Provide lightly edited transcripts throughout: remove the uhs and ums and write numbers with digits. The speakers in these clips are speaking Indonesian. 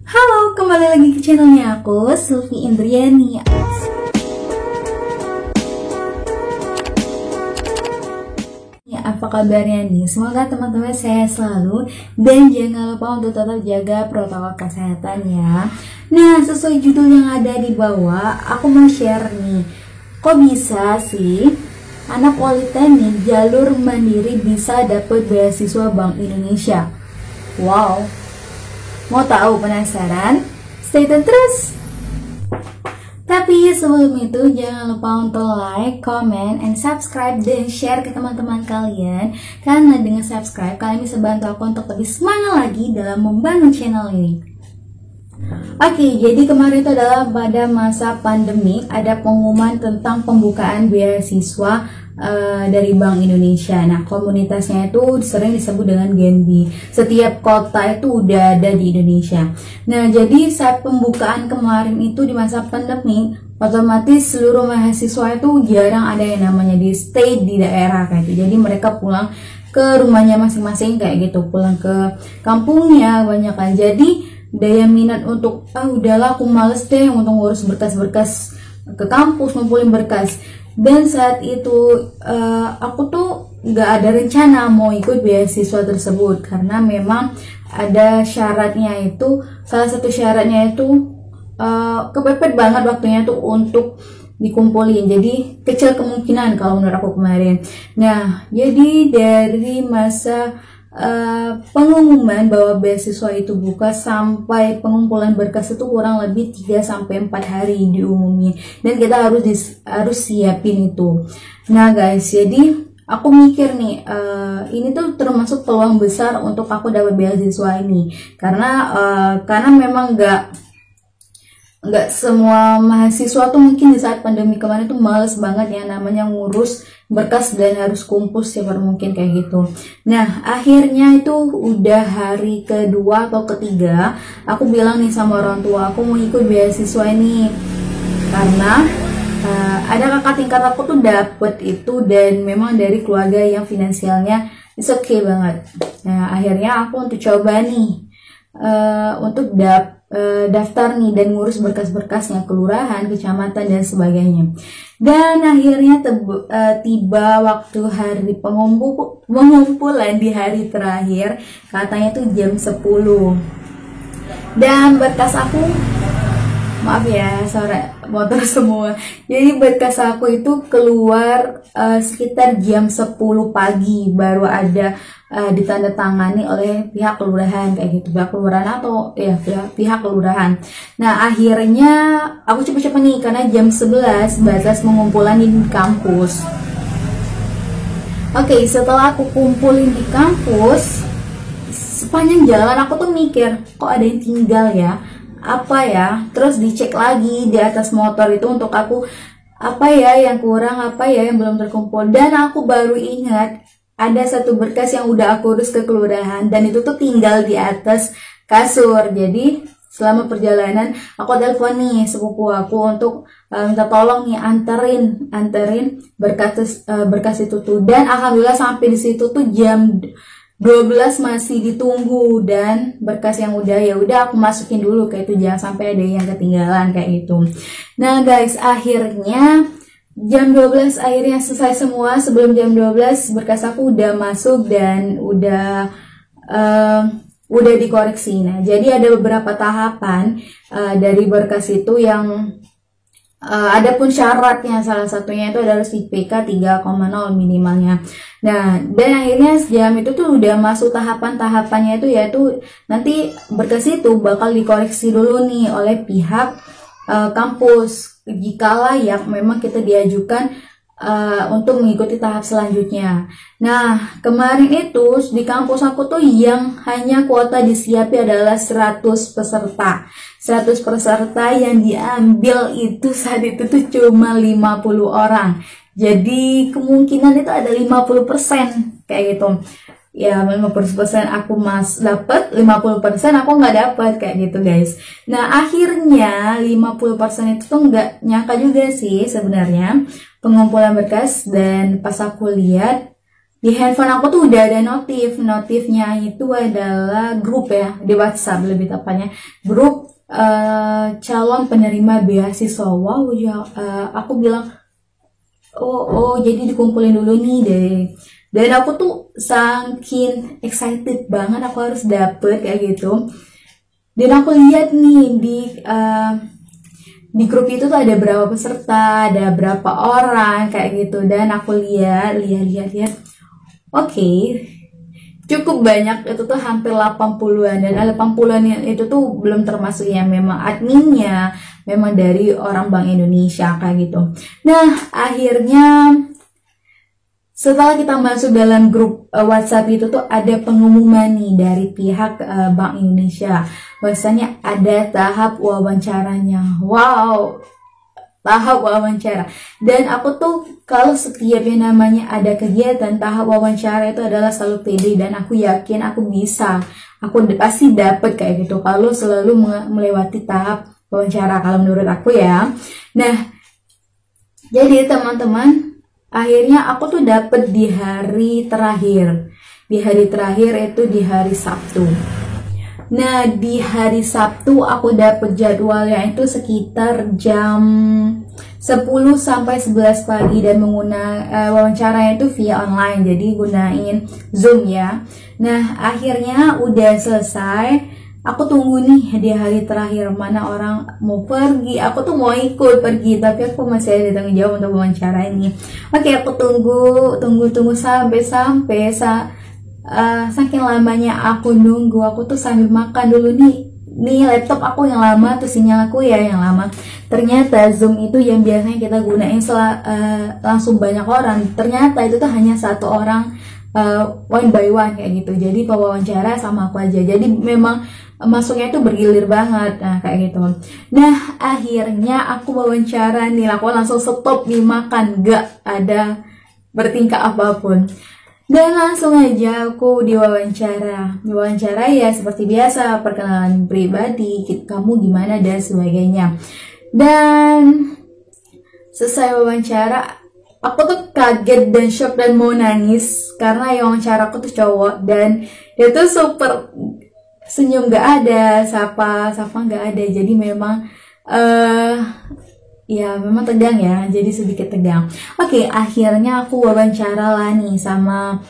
Halo, kembali lagi ke channelnya aku, Sylvie Indriani. Ya, apa kabarnya nih? Semoga teman-teman sehat selalu dan jangan lupa untuk tetap jaga protokol kesehatan ya. Nah, sesuai judul yang ada di bawah, aku mau share nih. Kok bisa sih anak politeknik jalur mandiri bisa dapet beasiswa Bank Indonesia? Wow, mau tahu, penasaran? Stay tune terus! Tapi sebelum itu jangan lupa untuk like, comment, and subscribe dan share ke teman-teman kalian. Karena dengan subscribe kalian bisa bantu aku untuk lebih semangat lagi dalam membangun channel ini. Oke, jadi kemarin itu adalah pada masa pandemi ada pengumuman tentang pembukaan beasiswa dari Bank Indonesia. Nah, komunitasnya itu sering disebut dengan Genbi. Setiap kota itu udah ada di Indonesia. Nah, jadi saat pembukaan kemarin itu di masa pandemi, otomatis seluruh mahasiswa itu jarang ada yang namanya di stay di daerah kayak gitu. Jadi mereka pulang ke rumahnya masing-masing kayak gitu, pulang ke kampungnya banyak kan. Jadi daya minat untuk udahlah aku males deh untuk ngurus berkas-berkas ke kampus, ngumpulin berkas. Dan saat itu aku tuh nggak ada rencana mau ikut beasiswa tersebut karena memang ada syaratnya itu, salah satu syaratnya itu kepepet banget waktunya tuh untuk dikumpulin, jadi kecil kemungkinan kalau menurut aku kemarin. Nah, jadi dari masa pengumuman bahwa beasiswa itu buka sampai pengumpulan berkas itu kurang lebih 3-4 hari diumumin, dan kita harus siapin itu. Nah guys, jadi aku mikir nih, ini tuh termasuk peluang besar untuk aku dapat beasiswa ini karena memang nggak semua mahasiswa tuh mungkin di saat pandemi kemarin tuh males banget yang namanya ngurus berkas dan harus kumpul setiap mungkin kayak gitu. Nah, akhirnya itu udah hari kedua atau ketiga aku bilang nih sama orang tua aku mau ikut beasiswa ini karena ada kakak tingkat aku tuh dapet itu dan memang dari keluarga yang finansialnya it's okay banget. Nah, akhirnya aku untuk coba nih untuk daftar nih dan ngurus berkas-berkasnya kelurahan, kecamatan dan sebagainya. Dan akhirnya tiba waktu hari pengumpulan di hari terakhir, katanya tuh jam 10. Dan berkas aku, maaf ya suara motor semua, jadi berkas aku itu keluar sekitar jam 10 pagi baru ada ditandatangani oleh pihak kelurahan kayak gitu, pihak kelurahan atau ya pihak kelurahan. Nah, akhirnya aku cepet-cepet nih karena jam 11 batas pengumpulan di kampus. Oke, setelah aku kumpulin di kampus, sepanjang jalan aku tuh mikir kok ada yang tinggal ya, apa ya, terus dicek lagi di atas motor itu untuk aku apa ya yang kurang, apa ya yang belum terkumpul. Dan aku baru ingat ada satu berkas yang udah aku urus ke kelurahan dan itu tuh tinggal di atas kasur. Jadi selama perjalanan aku telepon nih sepupu aku untuk minta tolong nih anterin berkas itu tuh. Dan alhamdulillah sampai di situ tuh jam 12 masih ditunggu, dan berkas yang udah aku masukin dulu kayak itu, jangan sampai ada yang ketinggalan kayak gitu. Nah guys, akhirnya jam 12 akhirnya selesai semua. Sebelum jam 12 berkas aku udah masuk dan udah dikoreksi. Nah, jadi ada beberapa tahapan dari berkas itu yang ada pun syaratnya, salah satunya itu adalah IPK 3,0 minimalnya. Nah, dan akhirnya jam itu tuh udah masuk tahapannya itu, yaitu nanti berkas itu bakal dikoreksi dulu nih oleh pihak kampus jika layak memang kita diajukan untuk mengikuti tahap selanjutnya. Nah, kemarin itu di kampus aku tuh yang hanya kuota disiapi adalah 100 peserta. 100 peserta yang diambil itu saat itu tuh cuma 50 orang. Jadi kemungkinan itu ada 50% kayak gitu. Ya, 50% aku dapat, 50% aku nggak dapat kayak gitu guys. Nah, akhirnya 50% itu tuh nggak nyangka juga sih sebenarnya pengumpulan berkas. Dan pas aku lihat Di handphone aku tuh udah ada notifnya itu adalah grup ya, di WhatsApp lebih tepatnya, grup calon penerima beasiswa. Wow ya, aku bilang oh jadi dikumpulin dulu nih deh. Dan aku tuh saking excited banget aku harus dapet kayak gitu. Dan aku lihat nih di grup itu tuh ada berapa peserta, ada berapa orang kayak gitu. Dan aku lihat. Oke, cukup banyak, itu tuh hampir 80-an. Dan 80-an itu tuh belum termasuk yang memang adminnya, memang dari orang Bank Indonesia kayak gitu. Nah, akhirnya setelah kita masuk dalam grup WhatsApp itu tuh ada pengumuman nih dari pihak Bank Indonesia. Bahwasanya ada tahap wawancaranya. Wow, tahap wawancara. Dan aku tuh kalau setiap yang namanya ada kegiatan tahap wawancara itu adalah selalu pede, dan aku yakin aku bisa. Aku pasti dapet kayak gitu kalau selalu melewati tahap wawancara, kalau menurut aku ya. Nah, jadi teman-teman, akhirnya aku tuh dapet di hari terakhir. Di hari terakhir itu di hari Sabtu. Nah, di hari Sabtu aku dapet jadwalnya itu sekitar jam 10 sampai 11 pagi, dan menggunakan wawancaranya itu via online, jadi gunain Zoom ya. Nah, akhirnya udah selesai. Aku tunggu nih di hari terakhir, mana orang mau pergi. Aku tuh mau ikut pergi, tapi aku masih ada tanggung jawab untuk wawancara ini. Oke, aku tunggu sampai saking lamanya aku nunggu, aku tuh sambil makan dulu nih laptop aku yang lama, tuh sinyal aku ya yang lama. Ternyata Zoom itu yang biasanya kita gunain langsung banyak orang, ternyata itu tuh hanya satu orang, one by one kayak gitu. Jadi pewawancara sama aku aja, jadi memang masuknya itu bergilir banget. Nah kayak gitu. Nah akhirnya aku wawancara nih, aku langsung stop nih makan, gak ada bertingkah apapun. Dan langsung aja aku diwawancara ya seperti biasa, perkenalan pribadi, kamu gimana dan sebagainya. Dan selesai wawancara, aku tuh kaget dan shock dan mau nangis, karena yang wawancara aku tuh cowok, dan dia tuh super senyum, gak ada sapa gak ada. Jadi memang ya memang tegang ya, jadi sedikit tegang. Oke, akhirnya aku wawancara lah nih sama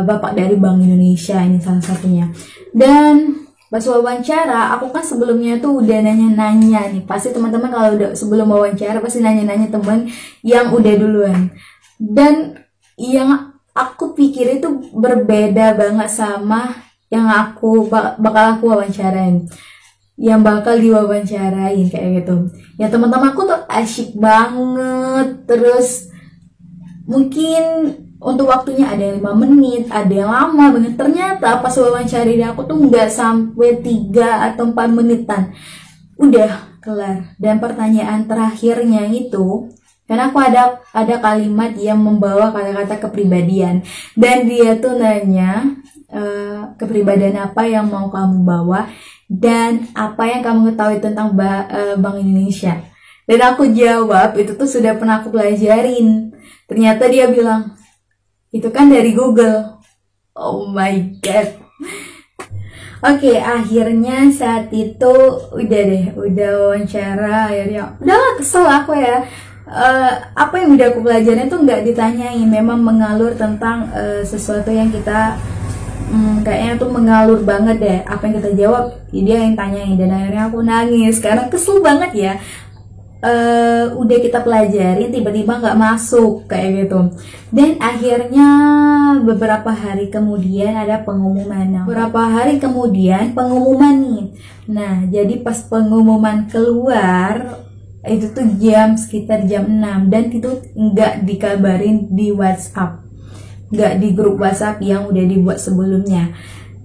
bapak dari Bank Indonesia, ini salah satunya. Dan pas wawancara, aku kan sebelumnya tuh udah nanya-nanya nih. Pasti teman-teman kalau udah sebelum wawancara pasti nanya-nanya teman yang udah duluan. Dan yang aku pikir itu berbeda banget sama yang bakal aku wawancarain, yang bakal diwawancarain kayak gitu. Ya teman-teman aku tuh asyik banget, terus mungkin untuk waktunya ada yang 5 menit, ada yang lama banget. Ternyata pas wawancara aku tuh nggak sampai 3 atau 4 menitan udah kelar. Dan pertanyaan terakhirnya itu, karena aku ada kalimat yang membawa kata-kata kepribadian, dan dia tuh nanya kepribadian apa yang mau kamu bawa dan apa yang kamu ketahui tentang Bank Indonesia. Dan aku jawab, itu tuh sudah pernah aku pelajarin. Ternyata dia bilang, itu kan dari Google. Oh my god. Oke, akhirnya saat itu udah wawancara. Akhirnya udah kesel aku ya. Apa yang udah aku pelajarin tuh nggak ditanyain, memang mengalur tentang sesuatu yang kita kayaknya tuh mengalur banget deh. Apa yang kita jawab dia yang tanyain, dan akhirnya aku nangis karena kesel banget ya. Udah kita pelajarin tiba-tiba nggak masuk kayak gitu. Dan akhirnya beberapa hari kemudian ada pengumuman. Beberapa hari kemudian pengumuman nih. Nah jadi pas pengumuman keluar itu tuh sekitar jam 6, dan itu nggak dikabarin di WhatsApp, nggak di grup WhatsApp yang udah dibuat sebelumnya.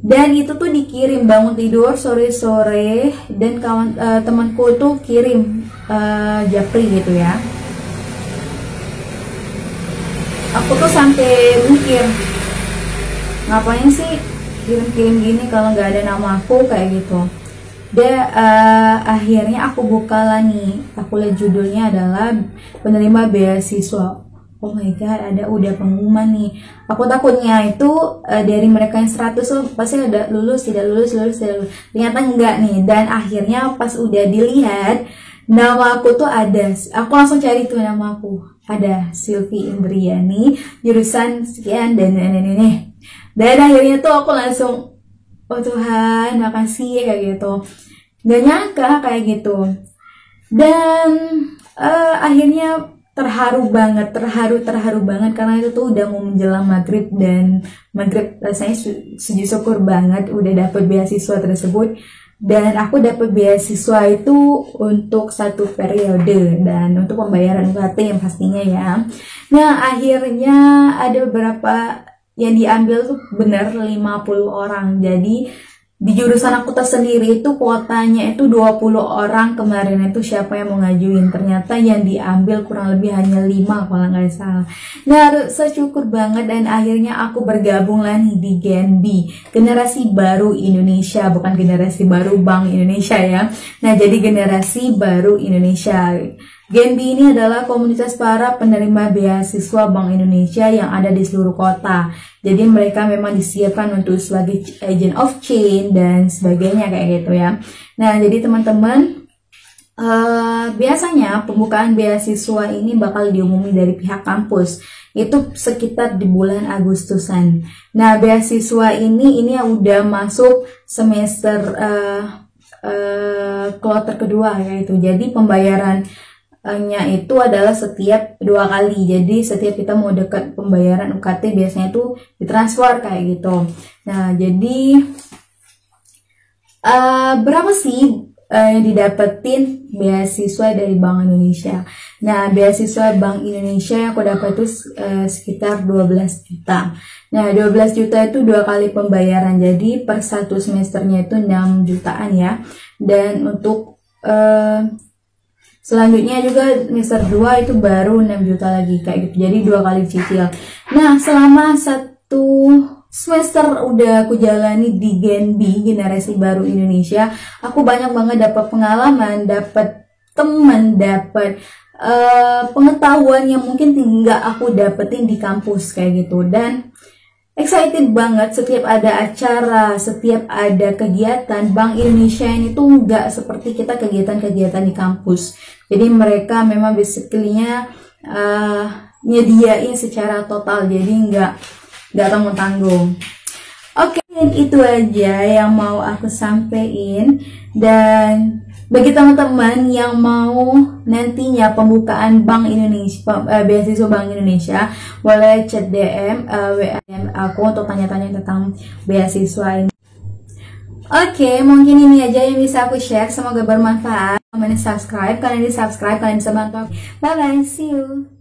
Dan itu tuh dikirim bangun tidur sore-sore, dan temanku tuh kirim japri gitu ya. Aku tuh sampai mikir, ngapain sih kirim-kirim gini kalau nggak ada nama aku kayak gitu. Dan akhirnya aku buka lah nih, aku lihat judulnya adalah penerima beasiswa. oh my god, ada udah pengumuman nih. Aku takutnya itu dari mereka yang 100 oh, pasti ada lulus, tidak lulus, lulus, tidak lulus. Ternyata enggak nih. Dan akhirnya pas udah dilihat, nama aku tuh ada. Aku langsung cari tuh nama aku. Ada Sylvie Indriani, jurusan sekian dan ini. Dan akhirnya tuh aku langsung, oh Tuhan, makasih kayak gitu. Gak nyangka kayak gitu. Dan akhirnya terharu banget karena itu tuh udah mau menjelang maghrib, dan maghrib rasanya sujud syukur banget udah dapet beasiswa tersebut. Dan aku dapet beasiswa itu untuk 1 periode dan untuk pembayaran UKT yang pastinya ya. Nah akhirnya ada beberapa yang diambil tuh benar 50 orang. Jadi di jurusan aku tersendiri itu kuotanya itu 20 orang. Kemarin itu siapa yang mau ngajuin, ternyata yang diambil kurang lebih hanya 5 kalau nggak salah. Nah syukur banget, dan akhirnya aku bergabung lah nih di Genbi, generasi baru Indonesia, bukan generasi baru Bank Indonesia ya. Nah jadi generasi baru Indonesia. Genbi ini adalah komunitas para penerima beasiswa Bank Indonesia yang ada di seluruh kota. Jadi mereka memang disiapkan untuk sebagai agent of change dan sebagainya kayak gitu ya. Nah jadi teman-teman, biasanya pembukaan beasiswa ini bakal diumumi dari pihak kampus. Itu sekitar di bulan Agustusan. Nah beasiswa ini udah masuk semester kloter kedua kayak itu. Jadi pembayaran itu adalah setiap 2 kali. Jadi setiap kita mau dekat pembayaran UKT biasanya itu ditransfer kayak gitu. Nah jadi berapa sih yang didapetin beasiswa dari Bank Indonesia? Nah beasiswa Bank Indonesia yang aku dapat itu sekitar 12 juta. Nah 12 juta itu 2 kali pembayaran, jadi per 1 semesternya itu 6 jutaan ya. Dan untuk selanjutnya juga semester 2 itu baru 6 juta lagi kayak gitu. Jadi 2 kali cicil. Nah, selama 1 semester udah aku jalani di Genbi, generasi baru Indonesia, aku banyak banget dapat pengalaman, dapat teman, dapat pengetahuan yang mungkin nggak aku dapetin di kampus kayak gitu. Dan excited banget setiap ada acara, setiap ada kegiatan. Bank Indonesia ini tuh nggak seperti kita kegiatan-kegiatan di kampus. Jadi mereka memang basically-nya nyediain secara total, jadi nggak tanggung-tanggung. Oke, itu aja yang mau aku sampaikan. Dan bagi teman-teman yang mau nantinya pembukaan Bank Indonesia, beasiswa Bank Indonesia, boleh chat DM WA aku untuk tanya-tanya tentang beasiswa ini. Oke, mungkin ini aja yang bisa aku share. Semoga bermanfaat. Kalian subscribe, kalian di subscribe, kalian bisa bantu. Bye bye, see you.